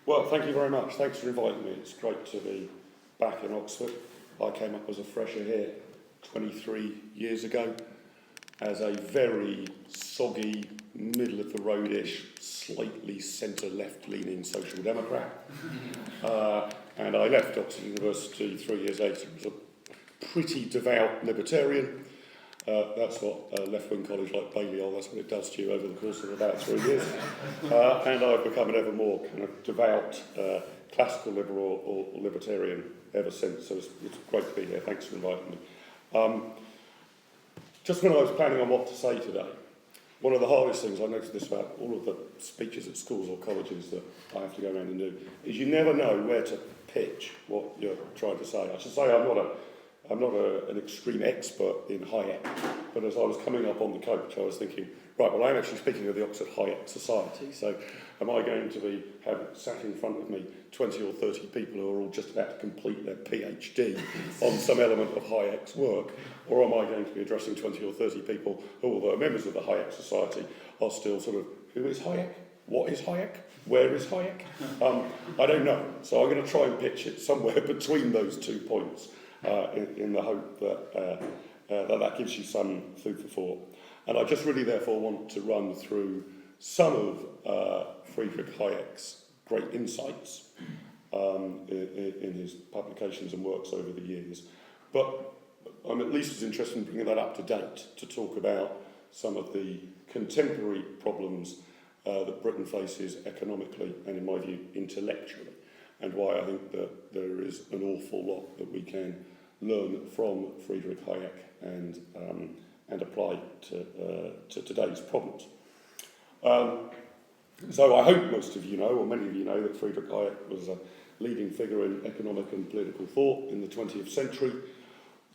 Well, thank you very much. Thanks for inviting me. It's great to be back in Oxford. I came up as a fresher here 23 years ago as a very soggy, middle-of-the-road-ish, slightly centre-left leaning social democrat. And I left Oxford University 3 years later as a pretty devout libertarian. That's what left-wing college like Balliol, that's what it does to you over the course of about 3 years. And I've become an ever more kind of devout classical liberal or libertarian ever since. So it's great to be here. Thanks for inviting me. Just when I was planning on what to say today, one of the hardest things, I noticed this about all of the speeches at schools or colleges that I have to go around and do, is you never know where to pitch what you're trying to say. I should say I'm not an extreme expert in Hayek, but as I was coming up on the coach, I was thinking, right, well, I'm actually speaking of the Oxford Hayek Society, so am I going to have sat in front of me 20 or 30 people who are all just about to complete their PhD on some element of Hayek's work, or am I going to be addressing 20 or 30 people who, although members of the Hayek Society, are still sort of, who is Hayek? What is Hayek? Where is Hayek? I don't know, so I'm going to try and pitch it somewhere between those 2 points. In the hope that that gives you some food for thought. And I just really therefore want to run through some of Friedrich Hayek's great insights in his publications and works over the years. But I'm at least as interested in bringing that up to date to talk about some of the contemporary problems that Britain faces economically and, in my view, intellectually, and why I think that there is an awful lot that we can learn from Friedrich Hayek and apply to today's problems. So I hope most of you know, or many of you know, that Friedrich Hayek was a leading figure in economic and political thought in the 20th century,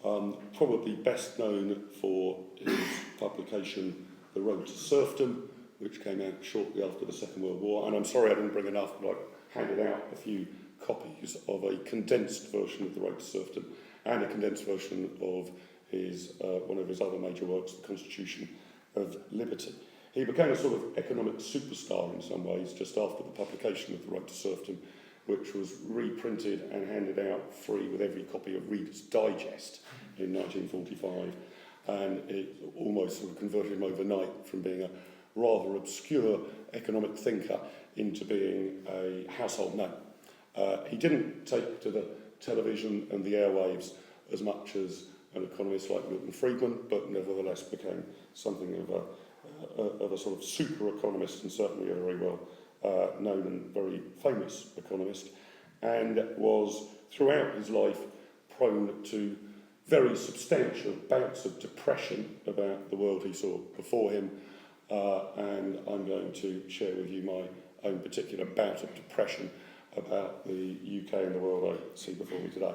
probably best known for his publication The Road to Serfdom, which came out shortly after the Second World War. And I'm sorry I didn't bring enough, but I handed out a few copies of a condensed version of The Road to Serfdom and a condensed version of his one of his other major works, The Constitution of Liberty. He became a sort of economic superstar in some ways just after the publication of The Road to Serfdom, which was reprinted and handed out free with every copy of Reader's Digest in 1945. And it almost sort of converted him overnight from being a rather obscure economic thinker into being a household name. He didn't take to the television and the airwaves as much as an economist like Milton Friedman, but nevertheless became something of a sort of super economist, and certainly a very well known and very famous economist, and was throughout his life prone to very substantial bouts of depression about the world he saw before him, and I'm going to share with you my own particular bout of depression about the UK and the world I see before me today.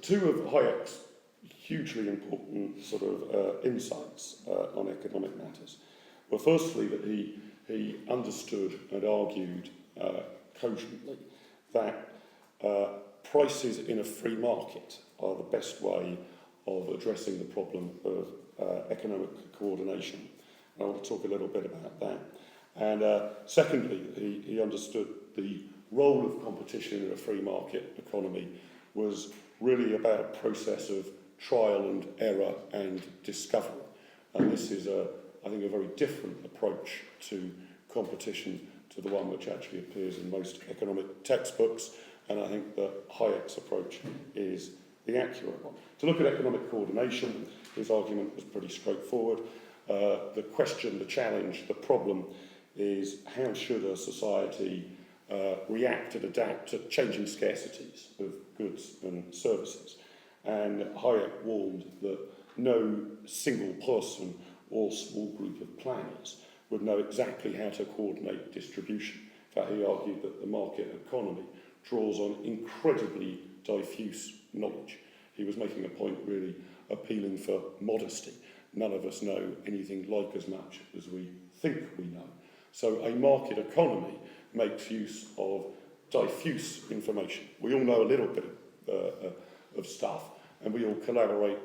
Two of Hayek's hugely important sort of insights on economic matters were firstly that he understood and argued cogently that prices in a free market are the best way of addressing the problem of economic coordination. And I want to talk a little bit about that. And secondly, he understood the role of competition in a free market economy was really about a process of trial and error and discovery. And this is, I think, a very different approach to competition to the one which actually appears in most economic textbooks. And I think that Hayek's approach is the accurate one. To look at economic coordination, his argument was pretty straightforward. The question, the challenge, the problem is how should a society react and adapt to changing scarcities of goods and services. And Hayek warned that no single person or small group of planners would know exactly how to coordinate distribution. In fact, he argued that the market economy draws on incredibly diffuse knowledge. He was making a point really appealing for modesty. None of us know anything like as much as we think we know. So a market economy makes use of diffuse information. We all know a little bit of stuff, and we all collaborate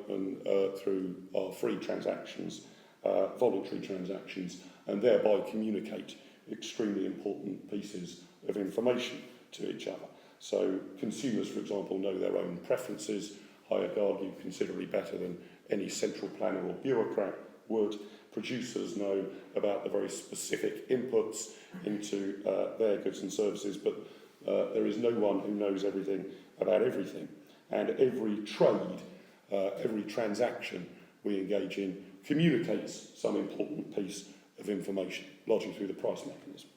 through our free transactions, voluntary transactions, and thereby communicate extremely important pieces of information to each other. So consumers, for example, know their own preferences, Hayek argued considerably better than any central planner or bureaucrat would. Producers know about the very specific inputs into their goods and services, but there is no one who knows everything about everything. And every trade, every transaction we engage in communicates some important piece of information, largely through the price mechanism.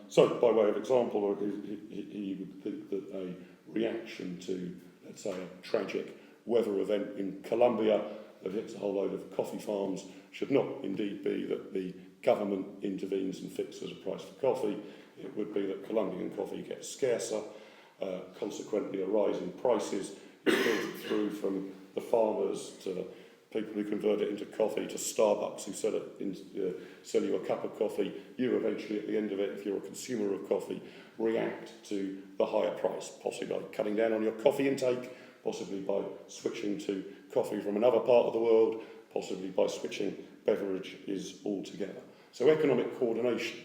So, by way of example, he would think that a reaction to, let's say, a tragic weather event in Colombia that hits a whole load of coffee farms should not indeed be that the government intervenes and fixes a price for coffee. It would be that Colombian coffee gets scarcer, consequently a rise in prices is filtered through from the farmers to the people who convert it into coffee, to Starbucks who sell you a cup of coffee. You eventually, at the end of it, if you're a consumer of coffee, react to the higher price, possibly by cutting down on your coffee intake, possibly by switching to coffee from another part of the world, possibly by switching beverages altogether. So economic coordination,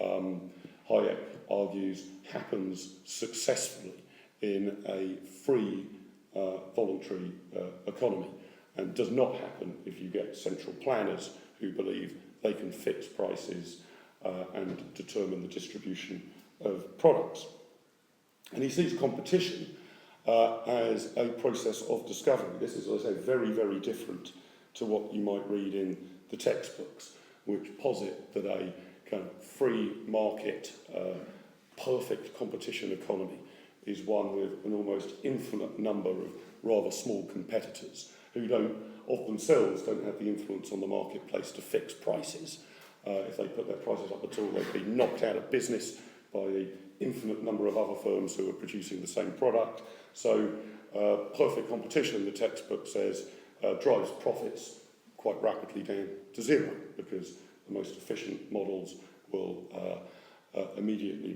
Hayek argues, happens successfully in a free, voluntary economy, and does not happen if you get central planners who believe they can fix prices and determine the distribution of products. And he sees competition as a process of discovery. This is, as I say, very, very different to what you might read in the textbooks, which posit that a kind of free market, perfect competition economy is one with an almost infinite number of rather small competitors who of themselves don't have the influence on the marketplace to fix prices. If they put their prices up at all, they'd be knocked out of business by the infinite number of other firms who are producing the same product. So perfect competition, the textbook says, drives profits quite rapidly down to zero, because the most efficient models will immediately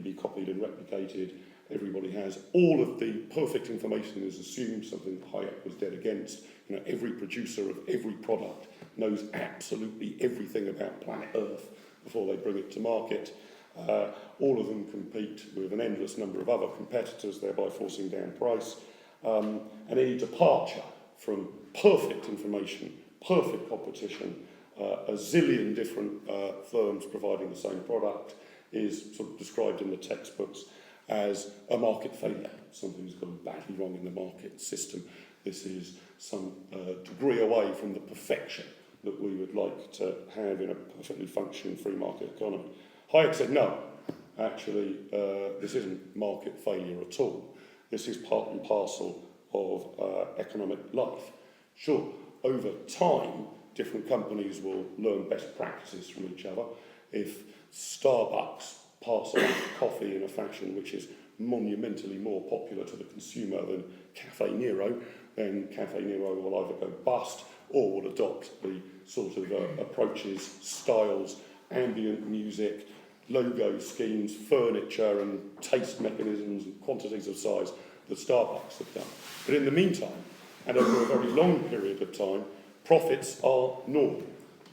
be copied and replicated. Everybody has all of the perfect information is assumed, something Hayek was dead against. You know, every producer of every product knows absolutely everything about planet Earth before they bring it to market. All of them compete with an endless number of other competitors, thereby forcing down price. And any departure from perfect information, perfect competition, a zillion different firms providing the same product is sort of described in the textbooks as a market failure. Something's gone badly wrong in the market system. This is some degree away from the perfection that we would like to have in a perfectly functioning free market economy. Hayek said, no, actually, this isn't market failure at all. This is part and parcel of economic life. Sure, over time, different companies will learn best practices from each other. If Starbucks pass on coffee in a fashion which is monumentally more popular to the consumer than Cafe Nero, then Cafe Nero will either go bust or will adopt the sort of approaches, styles, ambient music, logo schemes, furniture and taste mechanisms and quantities of size that Starbucks have done. But in the meantime, and over a very long period of time, profits are normal.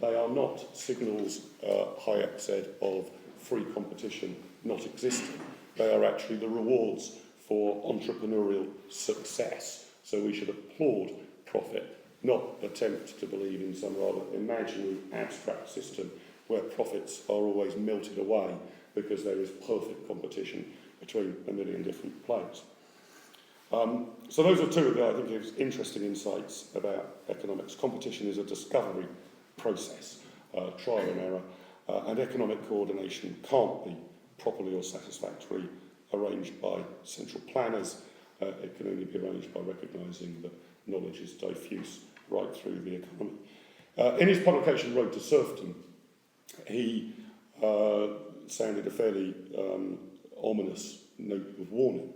They are not signals, Hayek said, of free competition not existing. They are actually the rewards for entrepreneurial success. So we should applaud profit, not attempt to believe in some rather imaginary abstract system where profits are always melted away because there is perfect competition between a million different players. So those are two of the, I think, interesting insights about economics. Competition is a discovery process, trial and error, and economic coordination can't be properly or satisfactorily arranged by central planners. It can only be arranged by recognising that knowledge is diffuse right through the economy. In his publication, Road to Serfdom, he sounded a fairly ominous note of warning.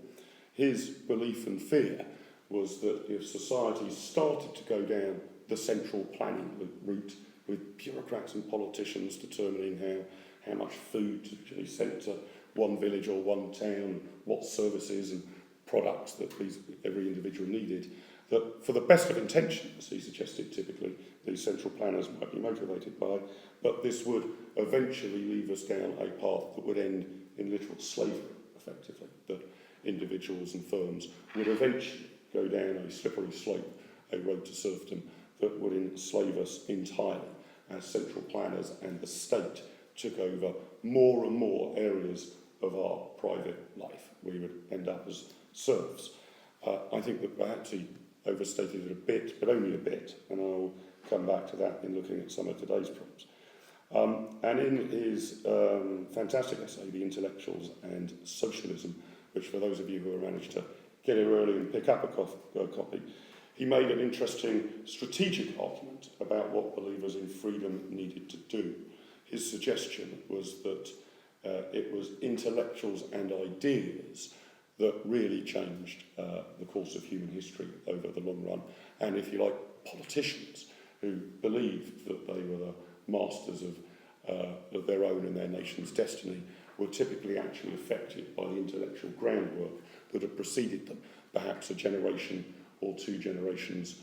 His belief and fear was that if society started to go down the central planning route, with bureaucrats and politicians determining how much food to be sent to one village or one town, what services and products that every individual needed, that for the best of intentions, he suggested typically, these central planners might be motivated by, but this would eventually leave us down a path that would end in literal slavery, effectively, that individuals and firms would eventually go down a slippery slope, a road to serfdom that would enslave us entirely as central planners and the state took over more and more areas of our private life. We would end up as serfs. I think that perhaps he overstated it a bit, but only a bit, and I'll come back to that in looking at some of today's problems. And in his fantastic essay, The Intellectuals and Socialism, which for those of you who have managed to get here early and pick up a copy, he made an interesting strategic argument about what believers in freedom needed to do. His suggestion was that it was intellectuals and ideas that really changed the course of human history over the long run. And if you like, politicians who believed that they were the masters of their own and their nation's destiny were typically actually affected by the intellectual groundwork that had preceded them, perhaps a generation or two generations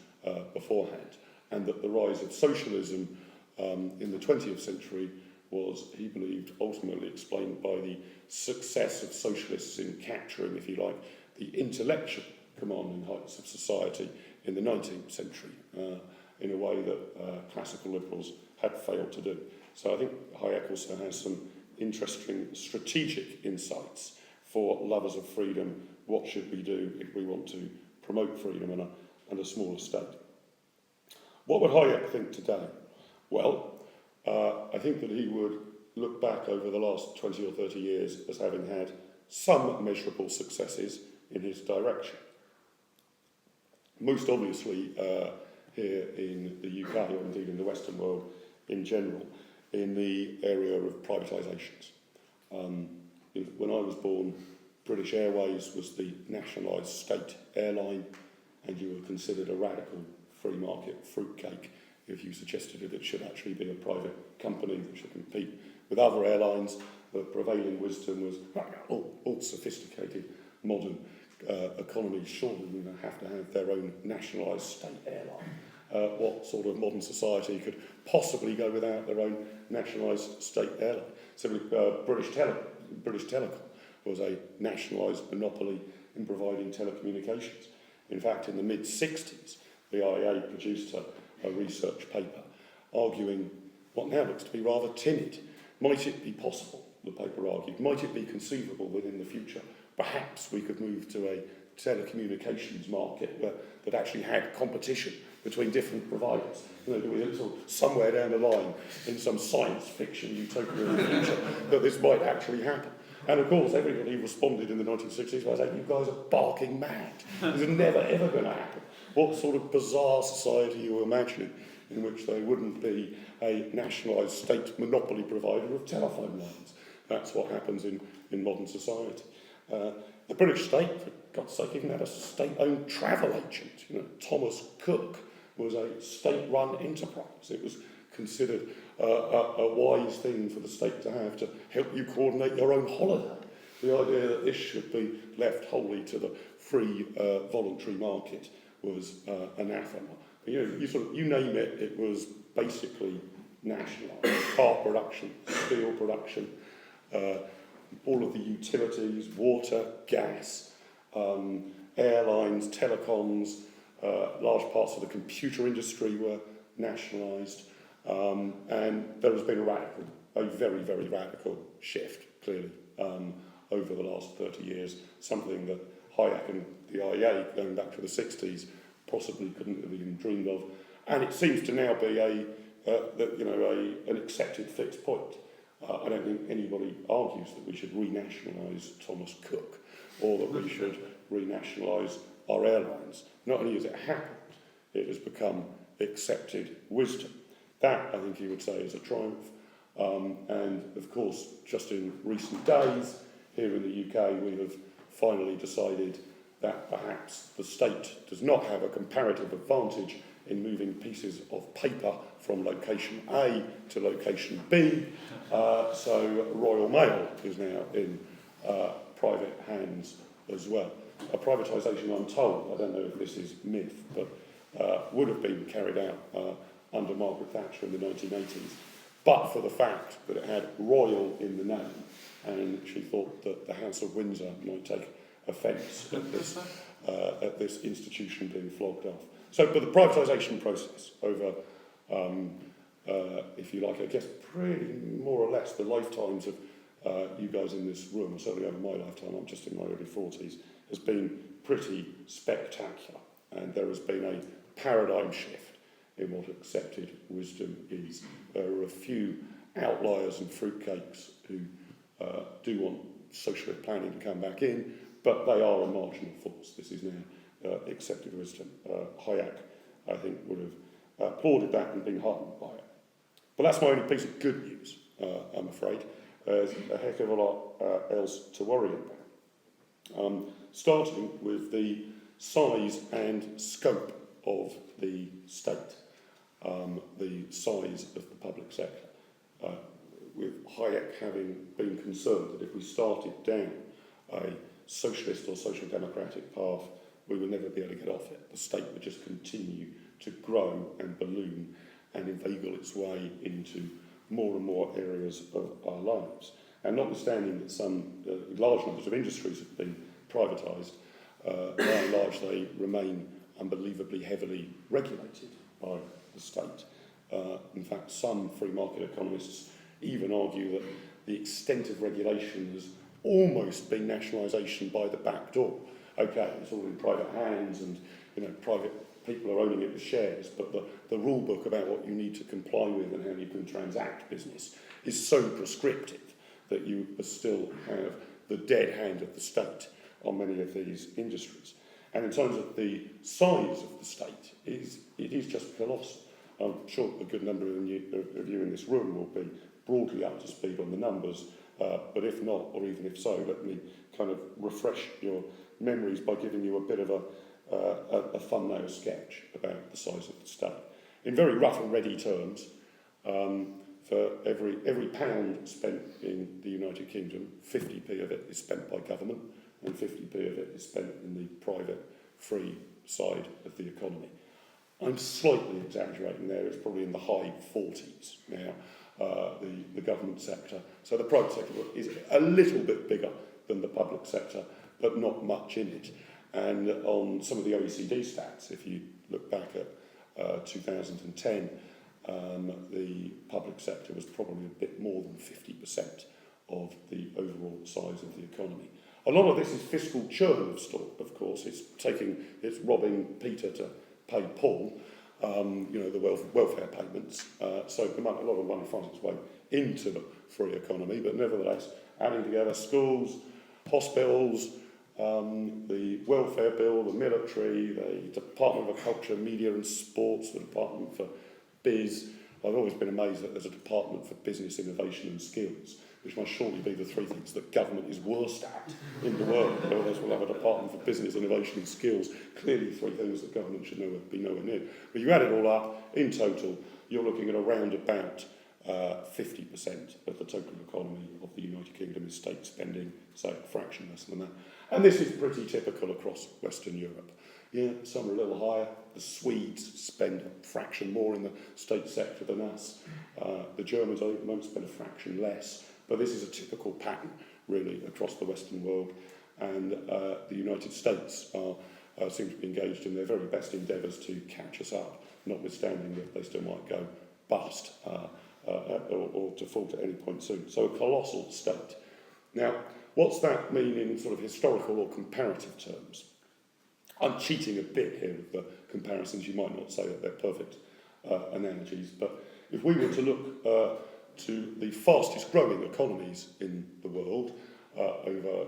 beforehand. And that the rise of socialism in the 20th century was, he believed, ultimately explained by the success of socialists in capturing, if you like, the intellectual commanding heights of society in the 19th century in a way that classical liberals had failed to do. So I think Hayek also has some interesting strategic insights for lovers of freedom. What should we do if we want to promote freedom and a smaller state? What would Hayek think today? Well, I think that he would look back over the last 20 or 30 years as having had some measurable successes in his direction. Most obviously here in the UK, or indeed in the Western world in general, in the area of privatisations. When I was born, British Airways was the nationalised state airline, and you were considered a radical free market fruitcake if you suggested that it should actually be a private company that should compete with other airlines. The prevailing wisdom was all sophisticated modern economies surely have to have their own nationalised state airline. What sort of modern society could possibly go without their own nationalised state airline? Simply, British Telecom was a nationalised monopoly in providing telecommunications. In fact, in the mid-60s, the IEA produced a research paper arguing what now looks to be rather timid. Might it be possible, the paper argued, might it be conceivable that in the future perhaps we could move to a telecommunications market that actually had competition between different providers? You know, sort of somewhere down the line in some science fiction utopia in the future that this might actually happen. And of course everybody responded in the 1960s by saying, you guys are barking mad. This is never ever going to happen. What sort of bizarre society are you imagining in which there wouldn't be a nationalised state monopoly provider of telephone lines? That's what happens in modern society. The British state, for God's sake, even had a state-owned travel agent. You know, Thomas Cook was a state-run enterprise. It was considered a wise thing for the state to have to help you coordinate your own holiday. The idea that this should be left wholly to the free voluntary market was anathema. You know, you name it, it was basically nationalised. Car production, steel production, all of the utilities, water, gas, airlines, telecoms, large parts of the computer industry were nationalised, and there has been a very, very radical shift, clearly, over the last 30 years, something that Hayek and the IEA, going back to the 60s, possibly couldn't have even dreamed of. And it seems to now be an accepted fixed point. I don't think anybody argues that we should renationalise Thomas Cook or that we should renationalise our airlines. Not only has it happened, it has become accepted wisdom. That, I think you would say, is a triumph. And of course, just in recent days, here in the UK, we have finally decided that perhaps the state does not have a comparative advantage in moving pieces of paper from location A to location B. So Royal Mail is now in private hands as well. A privatisation, I'm told, I don't know if this is myth, but would have been carried out under Margaret Thatcher in the 1980s, but for the fact that it had royal in the name, and she thought that the House of Windsor might take offence at this institution being flogged off. So, but the privatisation process over, if you like, I guess pretty more or less the lifetimes of you guys in this room, or certainly over my lifetime, I'm just in my early 40s, has been pretty spectacular. And there has been a paradigm shift in what accepted wisdom is. There are a few outliers and fruitcakes who do want socialist planning to come back in, but they are a marginal force. This is now accepted wisdom. Hayek, I think, would have applauded that and been heartened by it. But that's my only piece of good news, I'm afraid. There's a heck of a lot else to worry about. Starting with the size and scope of the state, the size of the public sector. With Hayek having been concerned that if we started down a socialist or social democratic path, we would never be able to get off it. The state would just continue to grow and balloon and inveigle its way into more and more areas of our lives. And notwithstanding that some large numbers of industries have been privatised, by and large they remain unbelievably heavily regulated by the state. In fact, some free market economists even argue that the extent of regulation has almost been nationalisation by the back door. Okay, it's all in private hands and private people are owning it with shares, but the rule book about what you need to comply with and how you can transact business is so prescriptive that you still have the dead hand of the state on many of these industries. And in terms of the size of the state, it is just colossal. I'm sure a good number of you in this room will be broadly up to speed on the numbers, but if not, or even if so, let me kind of refresh your memories by giving you a bit of a thumbnail sketch about the size of the state. In very rough and ready terms, for every pound spent in the United Kingdom, 50p of it is spent by government, and 50p of it is spent in the private, free side of the economy. I'm slightly exaggerating there, it's probably in the high 40s now, the government sector. So the private sector is a little bit bigger than the public sector, but not much in it. And on some of the OECD stats, if you look back at 2010, the public sector was probably a bit more than 50% of the overall size of the economy. A lot of this is fiscal churn, of course. It's robbing Peter to pay Paul, the welfare payments. So a lot of money finds its way into the free economy, but nevertheless, adding together schools, hospitals, the welfare bill, the military, the Department of Culture, Media and Sports, the Department for Biz. I've always been amazed that there's a Department for Business, Innovation and Skills, which must surely be the three things that government is worst at in the world. Otherwise we'll have a Department for Business, Innovation and Skills. Clearly three things that government should be nowhere near. But you add it all up, in total, you're looking at around about 50% of the total economy of the United Kingdom is state spending, so a fraction less than that. And this is pretty typical across Western Europe. Yeah, some are a little higher. The Swedes spend a fraction more in the state sector than us. The Germans, I think, won't spend a fraction less. But this is a typical pattern, really, across the Western world. And the United States seem to be engaged in their very best endeavours to catch us up, notwithstanding that they still might go bust or default at any point soon. So a colossal state. Now, what's that mean in sort of historical or comparative terms? I'm cheating a bit here with the comparisons. You might not say that they're perfect analogies, but if we were to look to the fastest growing economies in the world over,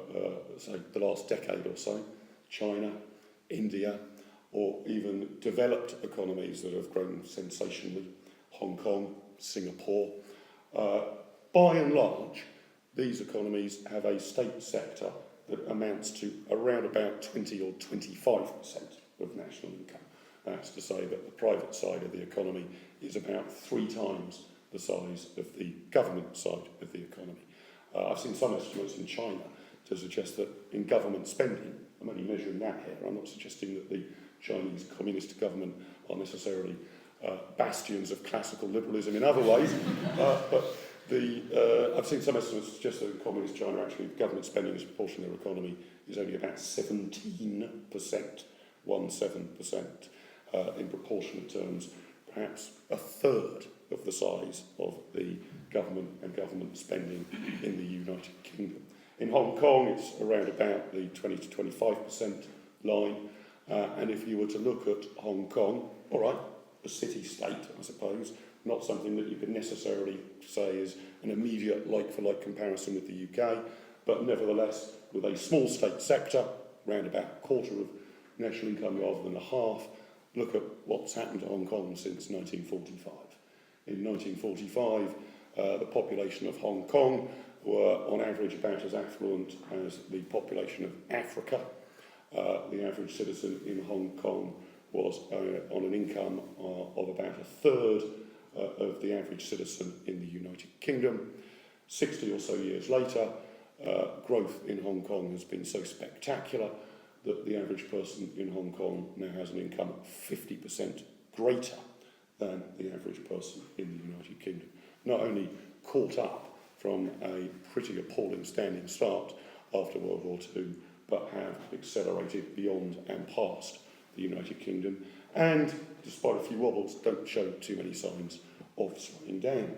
say, the last decade or so, China, India, or even developed economies that have grown sensationally, Hong Kong, Singapore, by and large, these economies have a state sector that amounts to around about 20 or 25% of national income. That's to say that the private side of the economy is about 3 times the size of the government side of the economy. I've seen some estimates in China to suggest that in government spending, I'm only measuring that here, I'm not suggesting that the Chinese communist government are necessarily bastions of classical liberalism in other ways. But I've seen some estimates suggest that in communist China, actually, government spending as a proportion of their economy is only about 17%, 17%, in proportionate terms, perhaps a third of the size of the government and government spending in the United Kingdom. In Hong Kong, it's around about the 20 to 25% line. And if you were to look at Hong Kong, all right, a city-state, I suppose, not something that you could necessarily say is an immediate like-for-like comparison with the UK, but nevertheless, with a small state sector, around about a quarter of national income rather than a half, look at what's happened to Hong Kong since 1945. In 1945, the population of Hong Kong were on average about as affluent as the population of Africa. The average citizen in Hong Kong was on an income of about a third of the average citizen in the United Kingdom. 60 or so years later, growth in Hong Kong has been so spectacular that the average person in Hong Kong now has an income 50% greater than the average person in the United Kingdom. Not only caught up from a pretty appalling standing start after World War II, but have accelerated beyond and past the United Kingdom, and, despite a few wobbles, don't show too many signs of slowing down.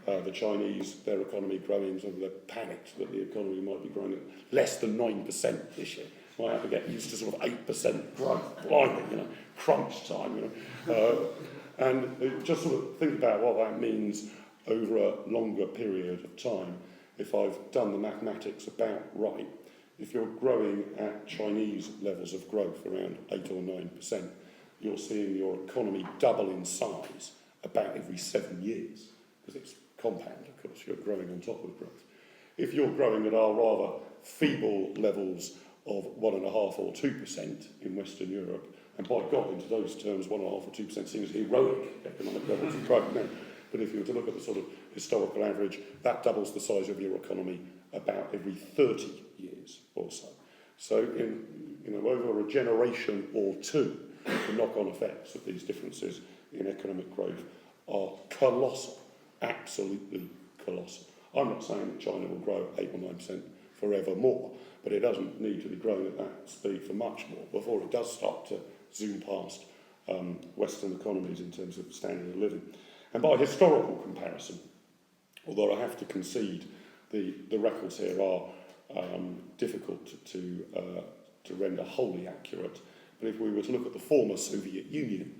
The Chinese, their economy growing, so they're panicked that the economy might be growing at less than 9% this year. Might have to get used to sort of 8% growth, blimey, crunch time, And just sort of think about what that means over a longer period of time. If I've done the mathematics about right, if you're growing at Chinese levels of growth, around 8 or 9%, you're seeing your economy double in size about every 7 years, because it's compound, of course, you're growing on top of growth. If you're growing at our rather feeble levels of 1.5% or 2% in Western Europe, and by God, into those terms, 1.5% or 2% seems heroic economic levels of growth now. But if you were to look at the sort of historical average, that doubles the size of your economy about every 30 years or so. So, over a generation or two, the knock-on effects of these differences in economic growth are colossal, absolutely colossal. I'm not saying that China will grow 8 or 9% forevermore, but it doesn't need to be growing at that speed for much more before it does start to zoom past Western economies in terms of standard of living. And by historical comparison, although I have to concede the records here are difficult to render wholly accurate, but if we were to look at the former Soviet Union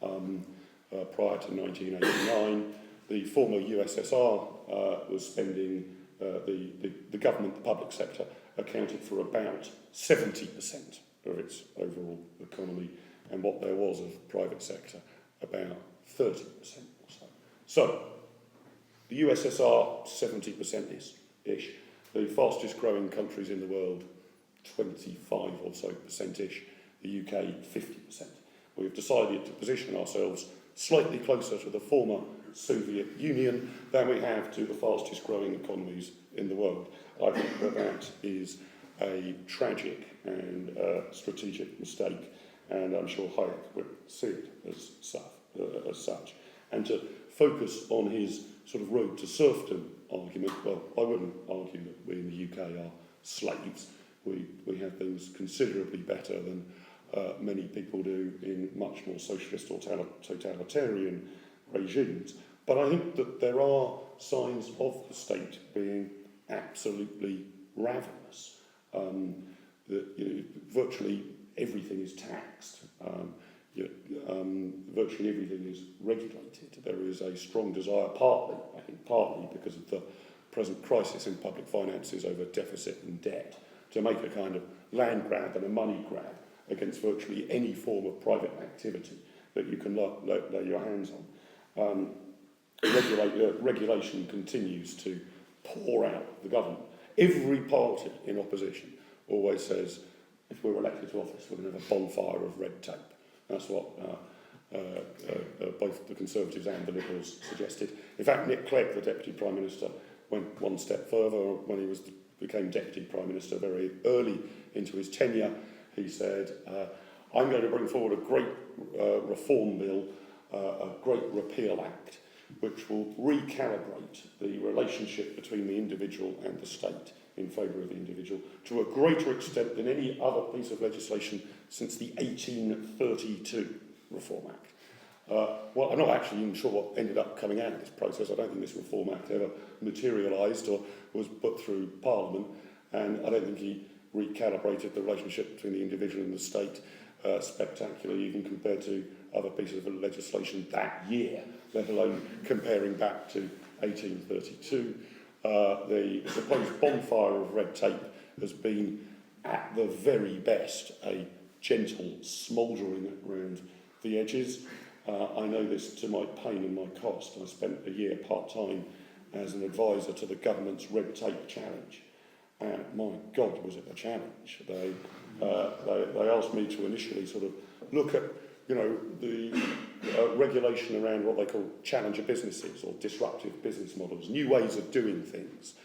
prior to 1989, the former USSR was spending, the government, the public sector, accounted for about 70% of its overall economy, and what there was of private sector, about 30% or so. So, the USSR, 70%-ish. The fastest growing countries in the world, 25 or so percent-ish. The UK, 50%. We've decided to position ourselves slightly closer to the former Soviet Union than we have to the fastest growing economies in the world. I think that is a tragic and strategic mistake, and I'm sure Hayek would see it as such. And to focus on his sort of road to serfdom argument, well, I wouldn't argue that we in the UK are slaves. We have things considerably better than many people do in much more socialist or totalitarian regimes. But I think that there are signs of the state being absolutely ravenous. Virtually everything is taxed. Virtually everything is regulated. There is a strong desire, partly because of the present crisis in public finances over deficit and debt, to make a kind of land grab and a money grab against virtually any form of private activity that you can lay your hands on. Regulation continues to pour out of the government. Every party in opposition always says, if we're elected to office, we're going to have a bonfire of red tape. That's what both the Conservatives and the Liberals suggested. In fact, Nick Clegg, the Deputy Prime Minister, went one step further when he became Deputy Prime Minister very early into his tenure. He said, I'm going to bring forward a great reform bill a Great Repeal Act, which will recalibrate the relationship between the individual and the state in favour of the individual to a greater extent than any other piece of legislation since the 1832 Reform Act. Well, I'm not actually even sure what ended up coming out of this process. I don't think this Reform Act ever materialised or was put through Parliament, and I don't think he recalibrated the relationship between the individual and the state spectacularly, even compared to other pieces of legislation that year, let alone comparing back to 1832. The supposed bonfire of red tape has been, at the very best, a gentle smouldering around the edges. I know this to my pain and my cost. I spent a year part-time as an advisor to the government's red tape challenge. And my God, was it a challenge. They asked me to initially sort of look at, the regulation around what they call challenger businesses or disruptive business models, new ways of doing things.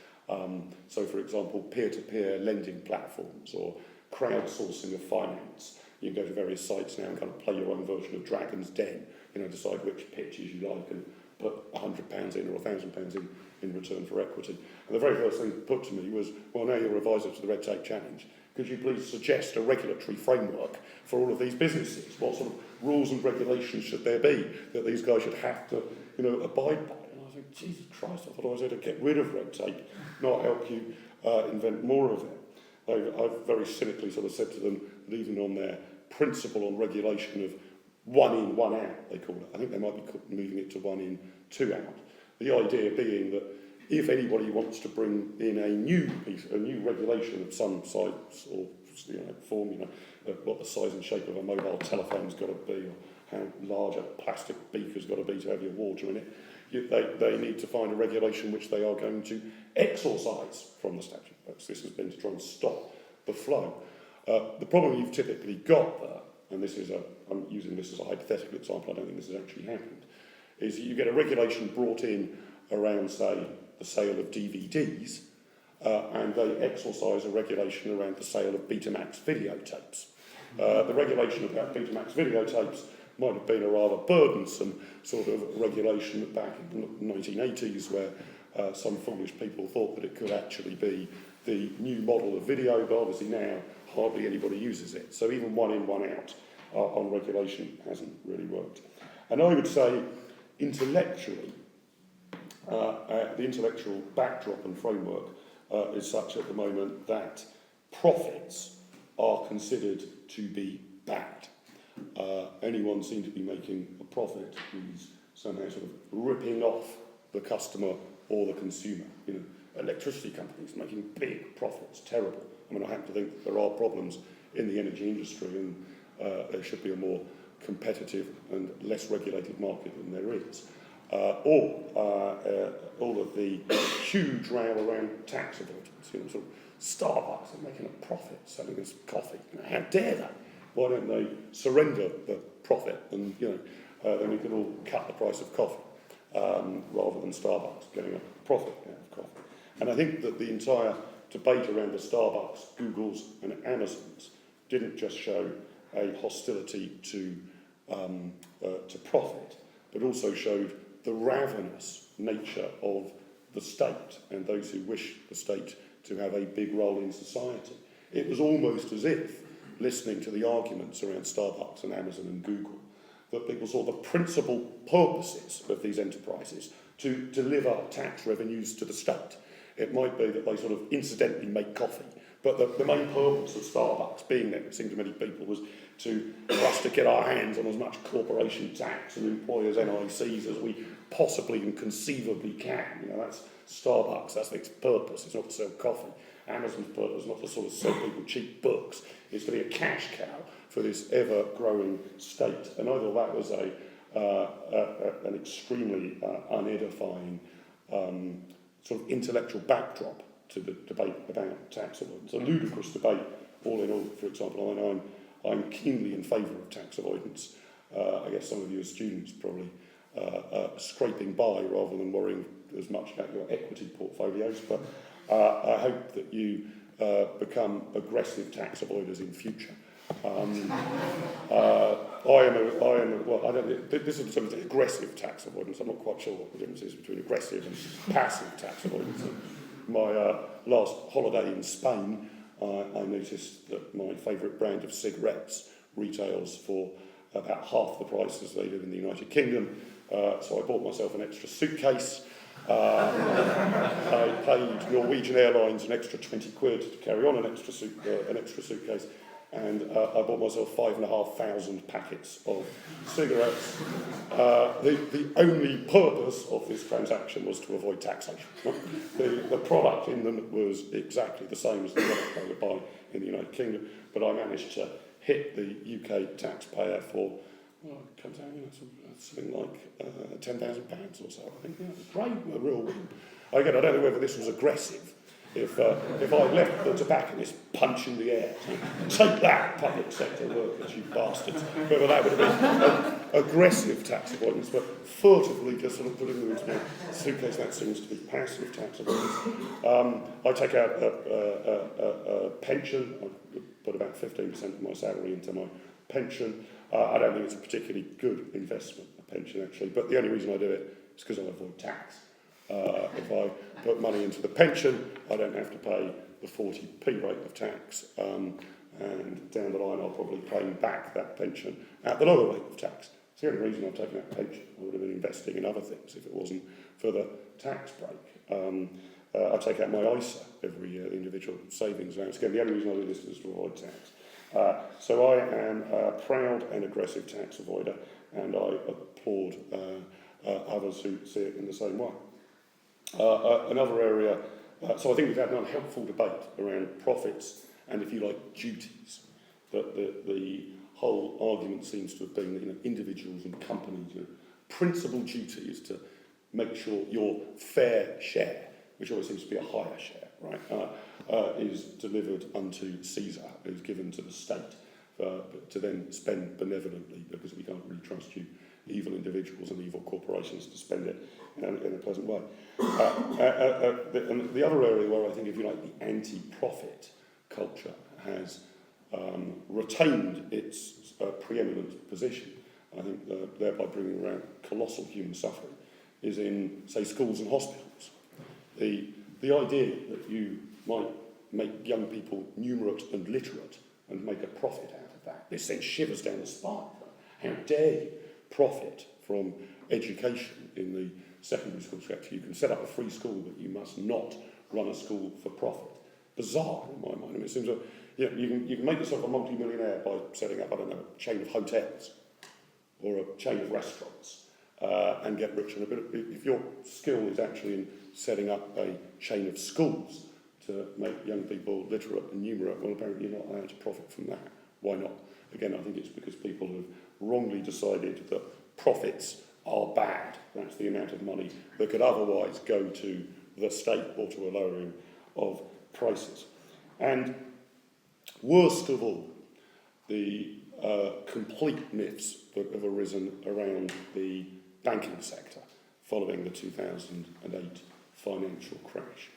So, for example, peer-to-peer lending platforms or crowdsourcing of finance. You can go to various sites now and kind of play your own version of Dragon's Den, decide which pitches you like and put £100 in or £1,000 in return for equity. And the very first thing put to me was, well, now you're advisor to the Red Tape Challenge. Could you please suggest a regulatory framework for all of these businesses? What sort of rules and regulations should there be that these guys should have to, abide by? And I think, Jesus Christ, I thought I was here to get rid of red tape, not help you invent more of it. I've very cynically sort of said to them that even on their principle on regulation of 1 in, 1 out, they call it. I think they might be moving it to 1 in, 2 out. The idea being that if anybody wants to bring in a new regulation of some size or form, what the size and shape of a mobile telephone's got to be, or how large a plastic beaker's got to be to have your water in it, they need to find a regulation which they are going to exorcise from the statute. This has been to try and stop the flow. The problem you've typically got there, and I'm using this as a hypothetical example, I don't think this has actually happened, is you get a regulation brought in around, say, the sale of DVDs, and they exorcise a regulation around the sale of Betamax videotapes. The regulation about Betamax videotapes might have been a rather burdensome sort of regulation back in the 1980s, where some foolish people thought that it could actually be the new model of video, but obviously now hardly anybody uses it. So even 1 in, 1 out on regulation hasn't really worked. And I would say intellectually, the intellectual backdrop and framework is such at the moment that profits are considered to be bad. Anyone seems to be making a profit who's somehow sort of ripping off the customer or the consumer. Electricity companies making big profits, terrible. I happen to think there are problems in the energy industry, and there should be a more competitive and less regulated market than there is. All of the huge row around tax avoidance, sort of Starbucks are making a profit selling us coffee. How dare they? Why don't they surrender the profit and then we can all cut the price of coffee rather than Starbucks getting a profit out of coffee. And I think that the entire debate around the Starbucks, Googles and Amazons didn't just show a hostility to profit, but also showed the ravenous nature of the state and those who wish the state to have a big role in society. It was almost as if, listening to the arguments around Starbucks and Amazon and Google, that people saw the principal purposes of these enterprises to deliver tax revenues to the state. It might be that they sort of incidentally make coffee, but the main purpose of Starbucks being there, it seemed to many people, was for us to get our hands on as much corporation tax and employers' NICs as we possibly and conceivably can. That's Starbucks, that's its purpose. It's not to sell coffee. Amazon's purpose is not to sort of sell people cheap books. It's to be a cash cow for this ever-growing state. And I thought that was an extremely unedifying sort of intellectual backdrop to the debate about tax avoidance. A ludicrous debate, all in all. For example, I'm keenly in favour of tax avoidance. I guess some of you as students probably scraping by rather than worrying as much about your equity portfolios, but I hope that you become aggressive tax avoiders in future. well, I don't, this is sort of aggressive tax avoidance. I'm not quite sure what the difference is between aggressive and passive tax avoidance. My last holiday in Spain, I noticed that my favourite brand of cigarettes retails for about half the price as they do in the United Kingdom. So I bought myself an extra suitcase. I paid Norwegian Airlines an extra 20 quid to carry on an extra suitcase. And I bought myself 5,500 packets of cigarettes. The only purpose of this transaction was to avoid taxation. The product in them was exactly the same as the product I would buy in the United Kingdom, but I managed to hit the UK taxpayer for, well, it comes out, something like £10,000 or so. I think, great, a real win. Again, I don't know whether this was aggressive. If I left the tobacconist punch in the air, take that, public sector workers, you bastards, whether that would have been aggressive tax avoidance, but furtively just sort of putting them into my suitcase, that seems to be passive tax avoidance. I take out a pension. I put about 15% of my salary into my pension. I don't think it's a particularly good investment, a pension actually, but the only reason I do it is because I avoid tax. If I put money into the pension, I don't have to pay the 40p rate of tax, and down the line I'll probably claim back that pension at the lower rate of tax. It's the only reason I've taken that pension. I would have been investing in other things if it wasn't for the tax break. I take out my ISA every year, the individual savings allowance. Again, the only reason I do this is to avoid tax. So I am a proud and aggressive tax avoider, and I applaud others who see it in the same way. Another area, so I think we've had an unhelpful debate around profits and, if you like, duties. That the whole argument seems to have been, individuals and companies. Principal duty is to make sure your fair share, which always seems to be a higher share, right, is delivered unto Caesar, is given to the state, to then spend benevolently, because we can't really trust you evil individuals and evil corporations to spend it in a pleasant way. And the other area where I think, if you like, the anti-profit culture has retained its preeminent position, I think thereby bringing around colossal human suffering, is in, say, schools and hospitals. The idea that you might make young people numerate and literate and make a profit out of that, this sends shivers down the spine. How dare you profit from education in the secondary school structure? You can set up a free school, but you must not run a school for profit. Bizarre in my mind. I mean, it seems that you can make yourself a multi-millionaire by setting up, I don't know, a chain of hotels or a chain of restaurants and get rich. And if your skill is actually in setting up a chain of schools to make young people literate and numerate, well, apparently you're not allowed to profit from that. Why not? Again, I think it's because people have wrongly decided that profits are bad. That's the amount of money that could otherwise go to the state or to a lowering of prices. And worst of all, the complete myths that have arisen around the banking sector following the 2008 financial crash.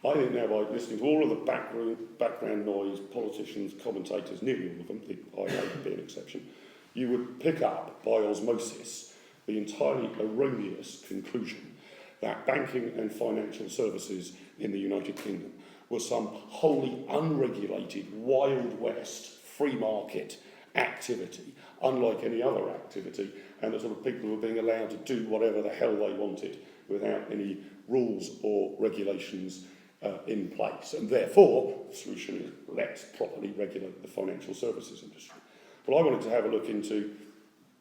I think now, by listening to all of the background noise, politicians, commentators, nearly all of them, the IEA would be an exception, you would pick up, by osmosis, the entirely erroneous conclusion that banking and financial services in the United Kingdom were some wholly unregulated, Wild West, free market activity, unlike any other activity, and the sort of people who were being allowed to do whatever the hell they wanted without any rules or regulations in place. And therefore, the solution is, let's properly regulate the financial services industry. Well, I wanted to have a look into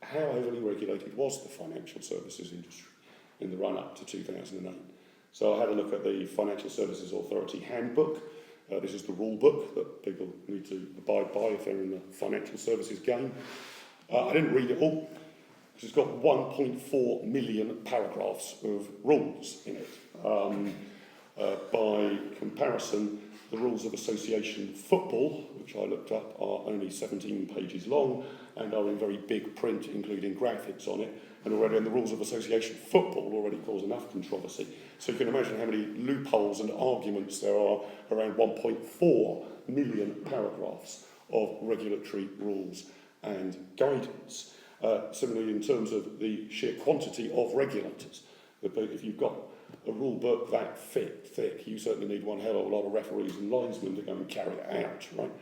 how heavily regulated was the financial services industry in the run-up to 2008. So I had a look at the Financial Services Authority Handbook. This is the rule book that people need to abide by if they're in the financial services game. I didn't read it all, because it's got 1.4 million paragraphs of rules in it. By comparison, the rules of association football, which I looked up, are only 17 pages long and are in very big print, including graphics on it. And already in the rules of association football already cause enough controversy. So you can imagine how many loopholes and arguments there are around 1.4 million paragraphs of regulatory rules and guidance. Similarly, in terms of the sheer quantity of regulators, if you've got a rule book that thick, you certainly need one hell of a lot of referees and linesmen to go and carry it out, right?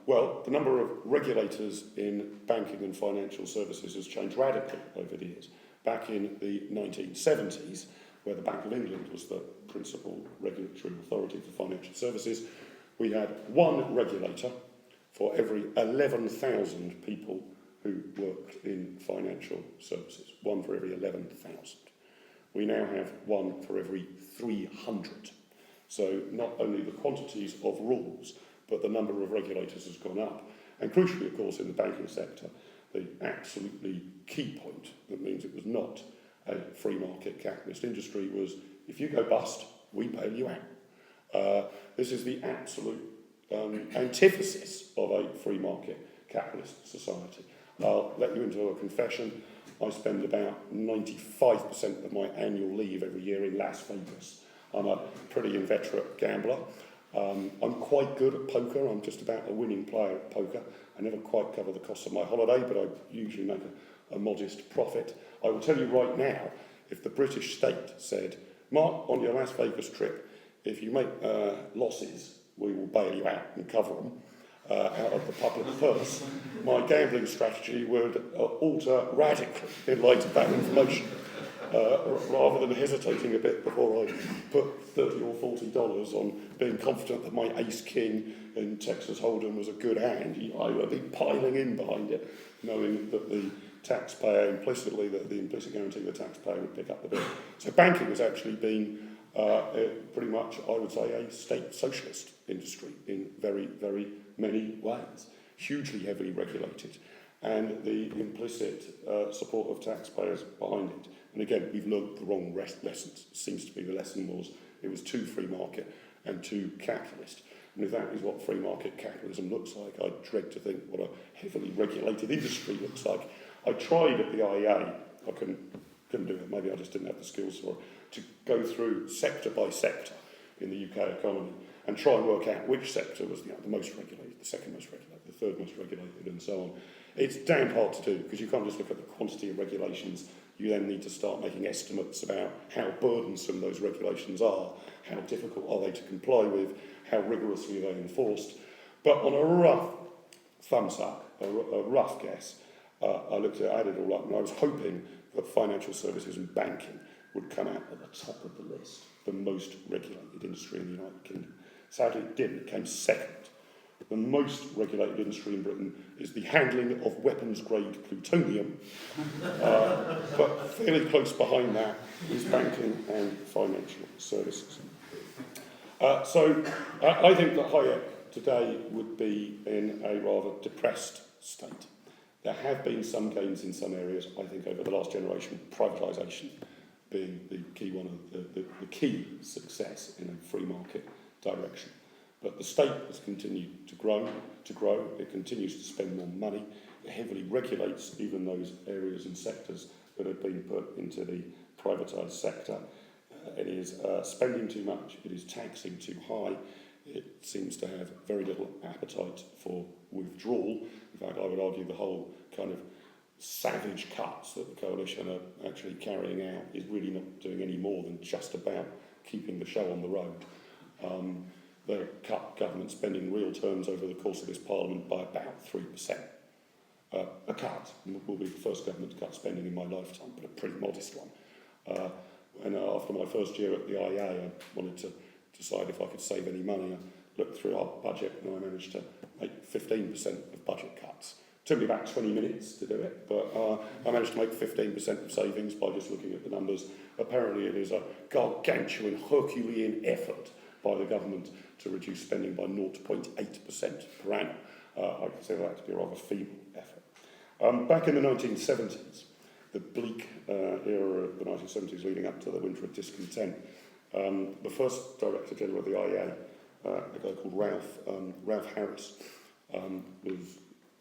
Well, the number of regulators in banking and financial services has changed radically over the years. Back in the 1970s, where the Bank of England was the principal regulatory authority for financial services, we had one regulator for every 11,000 people who worked in financial services. One for every 11,000. We now have one for every 300. So not only the quantities of rules, but the number of regulators has gone up. And crucially, of course, in the banking sector, the absolutely key point that means it was not a free market capitalist industry was, if you go bust, we bail you out. This is the absolute antithesis of a free market capitalist society. I'll let you into a confession. I spend about 95% of my annual leave every year in Las Vegas. I'm a pretty inveterate gambler. I'm quite good at poker. I'm just about a winning player at poker. I never quite cover the cost of my holiday, but I usually make a modest profit. I will tell you right now, if the British state said, Mark, on your Las Vegas trip, if you make losses, we will bail you out and cover them out of the public purse, my gambling strategy would alter radically in light of that information. Rather than hesitating a bit before I put $30 or $40 on being confident that my ace-king in Texas Hold'em was a good hand, I would be piling in behind it, knowing that the taxpayer, implicitly, that the implicit guarantee the taxpayer would pick up the bill. So banking has actually been pretty much, I would say, a state socialist industry in very, very many ways, hugely heavily regulated, and the implicit support of taxpayers behind it. And again, we've learned the wrong lessons. It seems to be the lesson was it was too free market and too capitalist. And if that is what free market capitalism looks like, I dread to think what a heavily regulated industry looks like. I tried at the IEA, I couldn't do it, maybe I just didn't have the skills for it, to go through sector by sector in the UK economy and try and work out which sector was the most regulated, the second most regulated, the third most regulated, and so on. It's damn hard to do because you can't just look at the quantity of regulations. You then need to start making estimates about how burdensome those regulations are, how difficult are they to comply with, how rigorously are they enforced. But on a rough thumbs up, a rough guess, I looked at it, added it all up, and I was hoping that financial services and banking would come out at the top of the list, the most regulated industry in the United Kingdom. Sadly, it didn't. It came second. The most regulated industry in Britain is the handling of weapons-grade plutonium, but fairly close behind that is banking and financial services. So I think that Hayek today would be in a rather depressed state. There have been some gains in some areas, I think, over the last generation, privatisation being the key one of the key success in a free market direction. But the state has continued to grow. It continues to spend more money. It heavily regulates even those areas and sectors that have been put into the privatised sector. It is spending too much. It is taxing too high. It seems to have very little appetite for withdrawal. In fact, I would argue the whole kind of savage cuts that the coalition are actually carrying out is really not doing any more than just about keeping the show on the road. They cut government spending in real terms over the course of this parliament by about 3%. A cut will be the first government to cut spending in my lifetime, but a pretty modest one. And after my first year at the IEA, I wanted to decide if I could save any money. I looked through our budget and I managed to make 15% of budget cuts. It took me about 20 minutes to do it, but I managed to make 15% of savings by just looking at the numbers. Apparently it is a gargantuan, Herculean effort by the government to reduce spending by 0.8% per annum. I consider that to be a rather feeble effort. Back in the 1970s, the bleak era of the 1970s leading up to the winter of discontent, the first Director General of the IEA, a guy called Ralph Harris,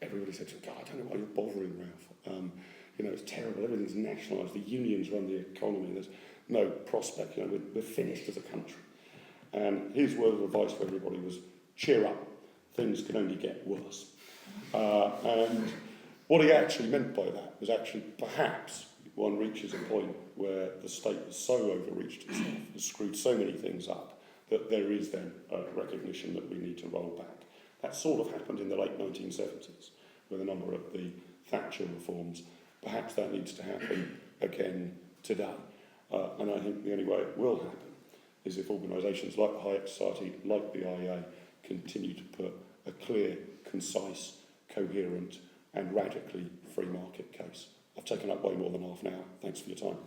everybody said to him, God, I don't know why you're bothering, Ralph. It's terrible, everything's nationalised, the unions run the economy, there's no prospect, we're finished as a country. And his word of advice to everybody was, cheer up, things can only get worse. And What he actually meant by that was actually perhaps one reaches a point where the state has so overreached itself, has screwed so many things up, that there is then a recognition that we need to roll back. That sort of happened in the late 1970s with a number of the Thatcher reforms. Perhaps that needs to happen again today. And I think the only way it will happen is if organisations like the Hayek Society, like the IEA, continue to put a clear, concise, coherent and radically free market case. I've taken up way more than half an hour. Thanks for your time.